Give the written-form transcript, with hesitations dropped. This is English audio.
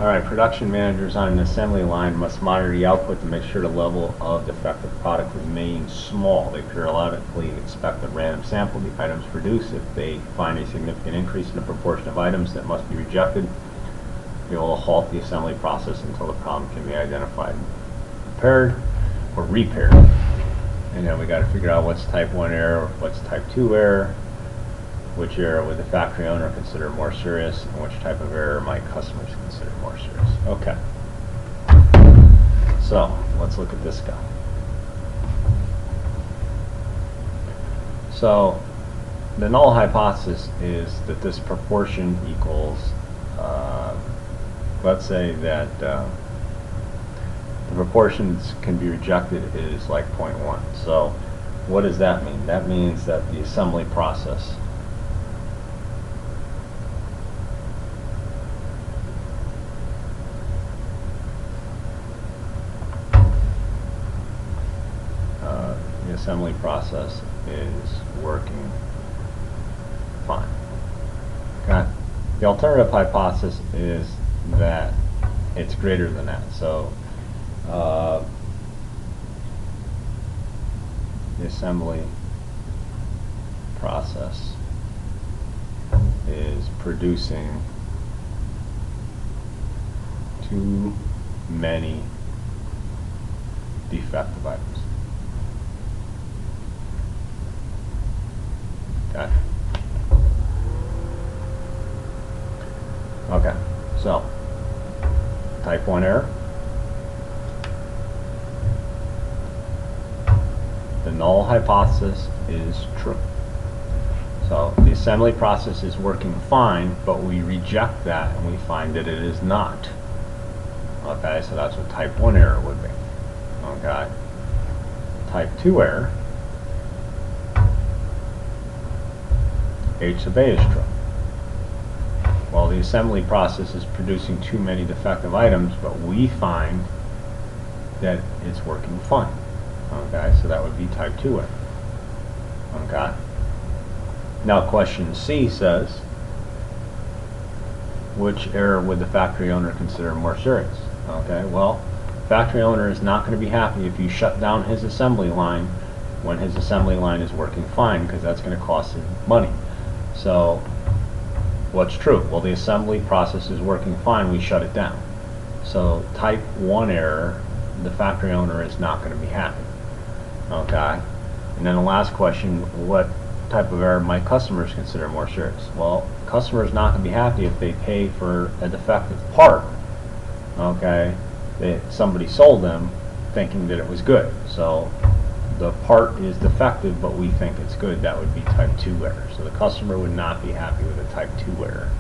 Alright, production managers on an assembly line must monitor the output to make sure the level of defective product remains small. They periodically inspect a random sample of the items produced. If they find a significant increase in the proportion of items that must be rejected, they will halt the assembly process until the problem can be identified, repaired, or repaired. And then we got to figure out what's type 1 error, what's type 2 error, which error would the factory owner consider more serious, and which type of error might customers consider more serious. Okay. So, let's look at this guy. So, the null hypothesis is that this proportion equals, let's say that the proportions can be rejected is like 0.1. So, what does that mean? That means that the assembly process is working fine. Okay. The alternative hypothesis is that it's greater than that. So the assembly process is producing too many defective items. Okay. Okay, so type 1 error. The null hypothesis is true. So the assembly process is working fine, but we reject that and we find that it is not. Okay, so that's what type 1 error would be. Okay. Type 2 error. H sub A is true. Well, the assembly process is producing too many defective items, but we find that it's working fine. Okay, so that would be type 2 error. Okay. Now question C says, which error would the factory owner consider more serious? Okay, well, factory owner is not going to be happy if you shut down his assembly line when his assembly line is working fine, because that's going to cost him money. So, what's true? Well, the assembly process is working fine, we shut it down. So, type 1 error, the factory owner is not going to be happy. Okay? And then the last question, what type of error might customers consider more serious? Well, customers not going to be happy if they pay for a defective part, okay, that somebody sold them thinking that it was good. So, the part is defective, but we think it's good. That would be type 2 error. So the customer would not be happy with a type 2 error.